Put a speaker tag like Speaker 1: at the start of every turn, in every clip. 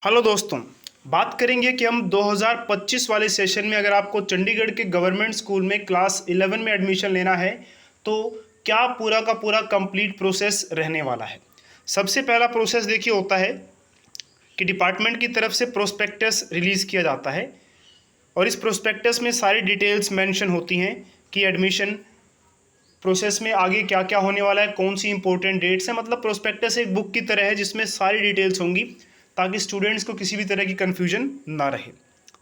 Speaker 1: Hello दोस्तों, बात करेंगे कि हम 2025 वाले सेशन में अगर आपको चंडीगढ़ के गवर्नमेंट स्कूल में क्लास 11 में एडमिशन लेना है तो क्या पूरा का पूरा कंप्लीट प्रोसेस रहने वाला है। सबसे पहला प्रोसेस देखिए होता है कि डिपार्टमेंट की तरफ से प्रोस्पेक्टस रिलीज़ किया जाता है और इस प्रोस्पेक्टस में सारी डिटेल्स मेंशन होती हैं कि एडमिशन प्रोसेस में आगे क्या क्या होने वाला है, कौन सी इंपॉर्टेंट डेट्स हैं। मतलब प्रोस्पेक्टस एक बुक की तरह है जिसमें सारी डिटेल्स होंगी ताकि स्टूडेंट्स को किसी भी तरह की कन्फ्यूजन ना रहे।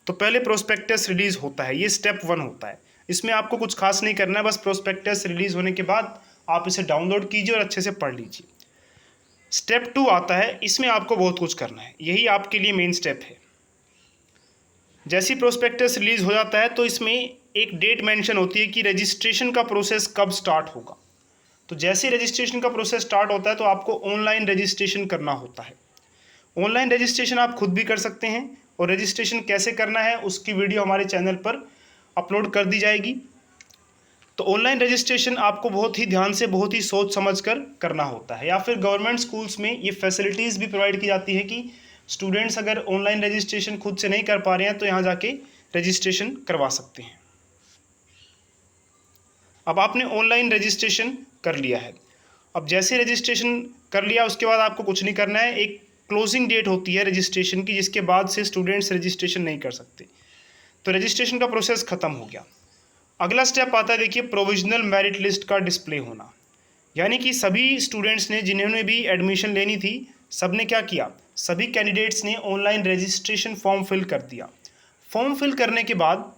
Speaker 1: तो पहले प्रोस्पेक्टस रिलीज़ होता है, ये स्टेप 1 होता है। इसमें आपको कुछ खास नहीं करना है, बस प्रोस्पेक्टस रिलीज़ होने के बाद आप इसे डाउनलोड कीजिए और अच्छे से पढ़ लीजिए। स्टेप 2 आता है, इसमें आपको बहुत कुछ करना है, यही आपके लिए मेन स्टेप है। जैसे ही प्रोस्पेक्टस रिलीज़ हो जाता है तो इसमें एक डेट मेंशन होती है कि रजिस्ट्रेशन का प्रोसेस कब स्टार्ट होगा। तो जैसे रजिस्ट्रेशन का प्रोसेस स्टार्ट होता है तो आपको ऑनलाइन रजिस्ट्रेशन करना होता है। ऑनलाइन रजिस्ट्रेशन आप खुद भी कर सकते हैं और रजिस्ट्रेशन कैसे करना है उसकी वीडियो हमारे चैनल पर अपलोड कर दी जाएगी। तो ऑनलाइन रजिस्ट्रेशन आपको बहुत ही ध्यान से, बहुत ही सोच समझ कर करना होता है, या फिर गवर्नमेंट स्कूल्स में ये फैसिलिटीज़ भी प्रोवाइड की जाती है कि स्टूडेंट्स अगर ऑनलाइन रजिस्ट्रेशन खुद से नहीं कर पा रहे हैं तो यहाँ जाके रजिस्ट्रेशन करवा सकते हैं। अब आपने ऑनलाइन रजिस्ट्रेशन कर लिया है। अब जैसे रजिस्ट्रेशन कर लिया उसके बाद आपको कुछ नहीं करना है। एक क्लोजिंग डेट होती है रजिस्ट्रेशन की जिसके बाद से स्टूडेंट्स रजिस्ट्रेशन नहीं कर सकते। तो रजिस्ट्रेशन का प्रोसेस ख़त्म हो गया। अगला स्टेप आता है, देखिए, प्रोविजनल मेरिट लिस्ट का डिस्प्ले होना। यानी कि सभी स्टूडेंट्स ने जिन्होंने भी एडमिशन लेनी थी सब ने क्या किया, सभी कैंडिडेट्स ने ऑनलाइन रजिस्ट्रेशन फॉर्म फिल कर दिया। फॉर्म फिल करने के बाद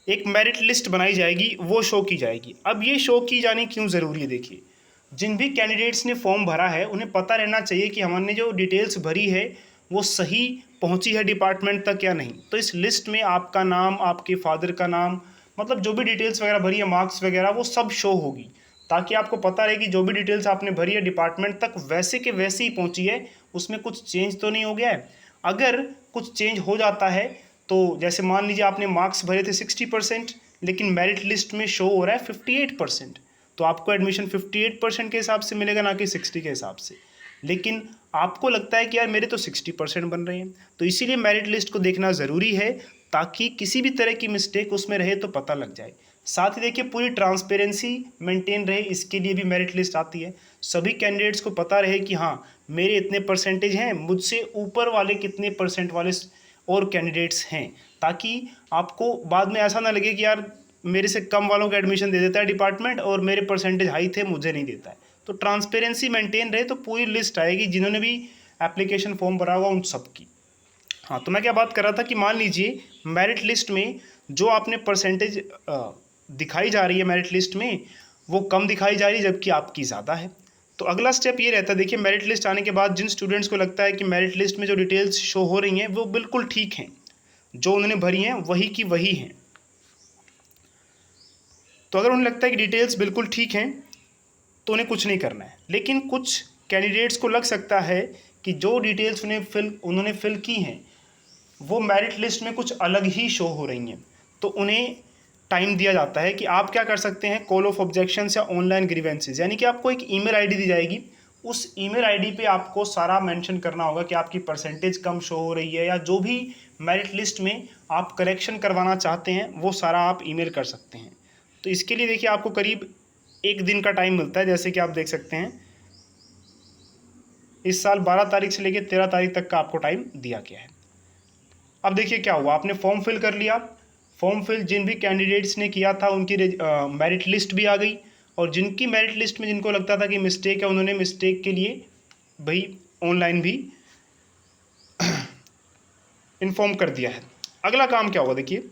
Speaker 1: एक मेरिट लिस्ट बनाई जाएगी, वो शो की जाएगी। अब ये शो की जानी क्यों ज़रूरी है, देखिए, जिन भी कैंडिडेट्स ने फॉर्म भरा है उन्हें पता रहना चाहिए कि हमने जो डिटेल्स भरी है वो सही पहुंची है डिपार्टमेंट तक या नहीं। तो इस लिस्ट में आपका नाम, आपके फादर का नाम, मतलब जो भी डिटेल्स वगैरह भरी है, मार्क्स वगैरह, वो सब शो होगी ताकि आपको पता रहे कि जो भी डिटेल्स आपने भरी है डिपार्टमेंट तक वैसे के वैसे ही पहुंची है, उसमें कुछ चेंज तो नहीं हो गया है। अगर कुछ चेंज हो जाता है तो जैसे मान लीजिए आपने मार्क्स भरे थे 60% लेकिन मेरिट लिस्ट में शो हो रहा है 58%, तो आपको एडमिशन 58% के हिसाब से मिलेगा, ना कि 60 के हिसाब से। लेकिन आपको लगता है कि यार मेरे तो 60% बन रहे हैं, तो इसीलिए मेरिट लिस्ट को देखना ज़रूरी है ताकि किसी भी तरह की मिस्टेक उसमें रहे तो पता लग जाए। साथ ही देखिए, पूरी ट्रांसपेरेंसी मेंटेन रहे इसके लिए भी मेरिट लिस्ट आती है। सभी कैंडिडेट्स को पता रहे कि हाँ मेरे इतने परसेंटेज हैं, मुझसे ऊपर वाले कितने परसेंट वाले और कैंडिडेट्स हैं, ताकि आपको बाद में ऐसा ना लगे कि यार मेरे से कम वालों को एडमिशन दे देता है डिपार्टमेंट और मेरे परसेंटेज हाई थे मुझे नहीं देता है। तो ट्रांसपेरेंसी मेंटेन रहे तो पूरी लिस्ट आएगी जिन्होंने भी एप्लीकेशन फॉर्म भरा होगा उन सब की। हाँ, तो मैं क्या बात कर रहा था कि मान लीजिए मेरिट लिस्ट में जो आपने परसेंटेज दिखाई जा रही है मेरिट लिस्ट में वो कम दिखाई जा रही है जबकि आपकी ज़्यादा है। तो अगला स्टेप ये रहता है, देखिए, मेरिट लिस्ट आने के बाद जिन स्टूडेंट्स को लगता है कि मेरिट लिस्ट में जो डिटेल्स शो हो रही हैं वो बिल्कुल ठीक हैं, जो उन्होंने भरी हैं वही की वही हैं, तो अगर उन्हें लगता है कि डिटेल्स बिल्कुल ठीक हैं तो उन्हें कुछ नहीं करना है। लेकिन कुछ कैंडिडेट्स को लग सकता है कि जो डिटेल्स उन्होंने फिल की हैं वो मेरिट लिस्ट में कुछ अलग ही शो हो रही हैं, तो उन्हें टाइम दिया जाता है कि आप क्या कर सकते हैं, कॉल ऑफ ऑब्जेक्शंस या ऑनलाइन ग्रीवेंसेस, यानी कि आपको एक ईमेल आईडी दी जाएगी। उस ईमेल आईडी पे आपको सारा मेंशन करना होगा कि आपकी परसेंटेज कम शो हो रही है या जो भी मेरिट लिस्ट में आप करेक्शन करवाना चाहते हैं वो सारा आप ईमेल कर सकते हैं। तो इसके लिए देखिए आपको करीब एक दिन का टाइम मिलता है। जैसे कि आप देख सकते हैं इस साल 12 तारीख से लेकर 13 तारीख तक का आपको टाइम दिया गया है। अब देखिए क्या हुआ, आपने फॉर्म फिल कर लिया। फॉर्म फिल जिन भी कैंडिडेट्स ने किया था उनकी मेरिट लिस्ट भी आ गई, और जिनकी मेरिट लिस्ट में जिनको लगता था कि मिस्टेक है उन्होंने मिस्टेक के लिए भाई ऑनलाइन भी इन्फॉर्म कर दिया है। अगला काम क्या होगा, देखिए,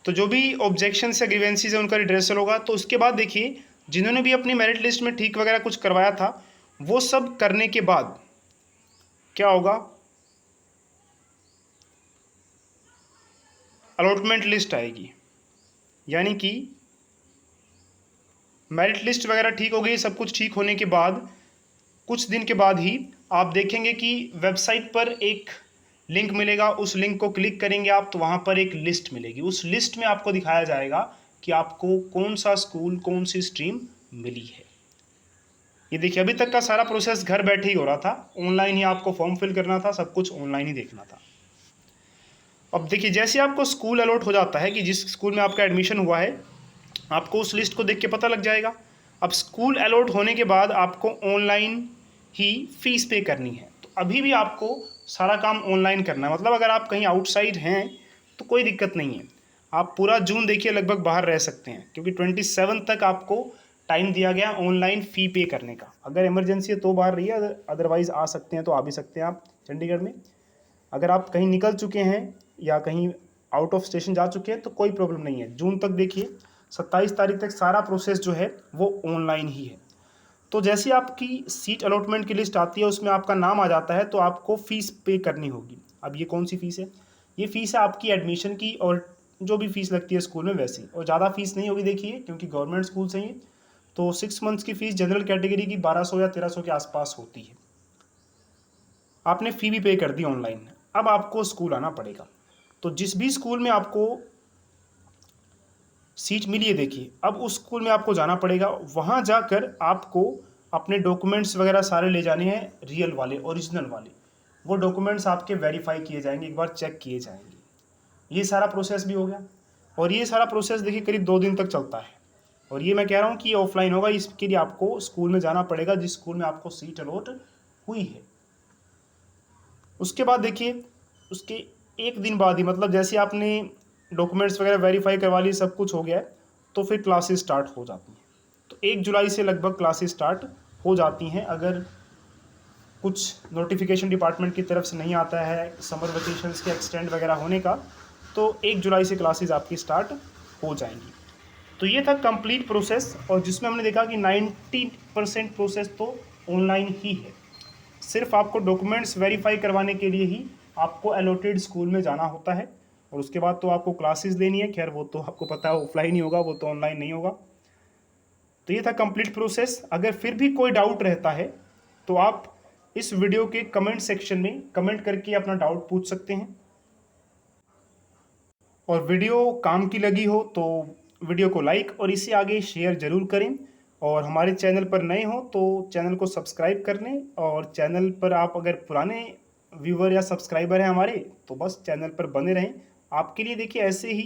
Speaker 1: तो जो भी ऑब्जेक्शन या ग्रीवेंसीज है उनका रिड्रेसल होगा। तो उसके बाद देखिए जिन्होंने भी अपनी मेरिट लिस्ट में ठीक वगैरह कुछ करवाया था वो सब करने के बाद क्या होगा, अलॉटमेंट लिस्ट आएगी। यानी कि मेरिट लिस्ट वगैरह ठीक हो गई, सब कुछ ठीक होने के बाद कुछ दिन के बाद ही आप देखेंगे कि वेबसाइट पर एक लिंक मिलेगा। उस लिंक को क्लिक करेंगे आप तो वहाँ पर एक लिस्ट मिलेगी। उस लिस्ट में आपको दिखाया जाएगा कि आपको कौन सा स्कूल, कौन सी स्ट्रीम मिली है। ये देखिए अभी तक का सारा प्रोसेस घर बैठे ही हो रहा था, ऑनलाइन ही आपको फॉर्म फिल करना था, सब कुछ ऑनलाइन ही देखना था। अब देखिए जैसे आपको स्कूल अलॉट हो जाता है कि जिस स्कूल में आपका एडमिशन हुआ है, आपको उस लिस्ट को देख के पता लग जाएगा। अब स्कूल अलॉट होने के बाद आपको ऑनलाइन ही फीस पे करनी है। तो अभी भी आपको सारा काम ऑनलाइन करना है, मतलब अगर आप कहीं आउटसाइड हैं तो कोई दिक्कत नहीं है, आप पूरा जून देखिए लगभग बाहर रह सकते हैं, क्योंकि 27 तक आपको टाइम दिया गया ऑनलाइन फ़ी पे करने का। अगर इमरजेंसी है तो बाहर रहिए, अदरवाइज़ आ सकते हैं तो आ भी सकते हैं आप चंडीगढ़ में। अगर आप कहीं निकल चुके हैं या कहीं आउट ऑफ स्टेशन जा चुके हैं तो कोई प्रॉब्लम नहीं है। जून तक देखिए 27 तारीख तक सारा प्रोसेस जो है वो ऑनलाइन ही है। तो जैसे आपकी सीट अलॉटमेंट की लिस्ट आती है, उसमें आपका नाम आ जाता है, तो आपको फ़ीस पे करनी होगी। अब ये कौन सी फ़ीस है? ये फ़ीस है आपकी एडमिशन की, और जो भी फ़ीस लगती है स्कूल में वैसी, और ज़्यादा फ़ीस नहीं होगी देखिए, क्योंकि गवर्नमेंट स्कूल से ही। तो 6 मंथ्स की फ़ीस जनरल कैटेगरी की 1200 या 1300 के आसपास होती है। आपने फ़ी भी पे कर दी ऑनलाइन। अब आपको स्कूल आना पड़ेगा। तो जिस भी स्कूल में आपको सीट मिली है देखिए, अब उस स्कूल में आपको जाना पड़ेगा। वहाँ जाकर आपको अपने डॉक्यूमेंट्स वगैरह सारे ले जाने हैं, रियल वाले, ओरिजिनल वाले। वो डॉक्यूमेंट्स आपके वेरीफाई किए जाएंगे, एक बार चेक किए जाएंगे। ये सारा प्रोसेस भी हो गया। और ये सारा प्रोसेस देखिए करीब 2 दिन तक चलता है। और ये मैं कह रहा हूँ कि ये ऑफलाइन होगा, इसके लिए आपको स्कूल में जाना पड़ेगा जिस स्कूल में आपको सीट अलॉट हुई है। उसके बाद देखिए उसके एक दिन बाद ही, मतलब जैसे आपने डॉक्यूमेंट्स वगैरह वेरीफाई करवा लिए, सब कुछ हो गया है, तो फिर क्लासेस स्टार्ट हो जाती हैं। तो 1 जुलाई से लगभग क्लासेस स्टार्ट हो जाती हैं। अगर कुछ नोटिफिकेशन डिपार्टमेंट की तरफ से नहीं आता है समर वेकेशंस के एक्सटेंड वगैरह होने का, तो 1 जुलाई से क्लासेस आपकी स्टार्ट हो जाएंगी। तो ये था कंप्लीट प्रोसेस, और जिसमें हमने देखा कि 90% प्रोसेस तो ऑनलाइन ही है। सिर्फ आपको डॉक्यूमेंट्स वेरीफाई करवाने के लिए ही आपको अलॉटेड स्कूल में जाना होता है, और उसके बाद तो आपको क्लासेस लेनी है। खैर वो तो आपको पता है ऑफलाइन ही होगा, वो तो ऑनलाइन नहीं होगा। तो ये था कंप्लीट प्रोसेस। अगर फिर भी कोई डाउट रहता है तो आप इस वीडियो के कमेंट सेक्शन में कमेंट करके अपना डाउट पूछ सकते हैं। और वीडियो काम की लगी हो तो वीडियो को लाइक और इसे आगे शेयर ज़रूर करें। और हमारे चैनल पर नए हो तो चैनल को सब्सक्राइब कर लें। और चैनल पर आप अगर पुराने व्यूवर या सब्सक्राइबर हैं हमारे, तो बस चैनल पर बने रहें। आपके लिए देखिए ऐसे ही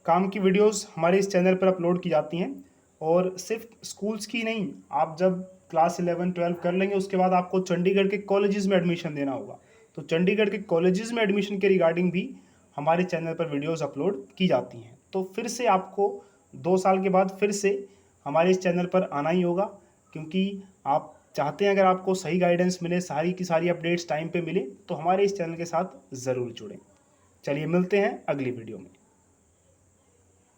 Speaker 1: काम की वीडियोस हमारे इस चैनल पर अपलोड की जाती हैं। और सिर्फ स्कूल्स की नहीं, आप जब क्लास 11-12 कर लेंगे उसके बाद आपको चंडीगढ़ के कॉलेजेस में एडमिशन देना होगा, तो चंडीगढ़ के कॉलेजेस में एडमिशन के रिगार्डिंग भी हमारे चैनल पर वीडियोस अपलोड की जाती हैं। तो फिर से आपको 2 साल के बाद फिर से हमारे इस चैनल पर आना ही होगा, क्योंकि आप चाहते हैं अगर आपको सही गाइडेंस मिले, सारी की सारी अपडेट्स टाइम पे मिले, तो हमारे इस चैनल के साथ ज़रूर जुड़ें। चलिए मिलते हैं अगली वीडियो में।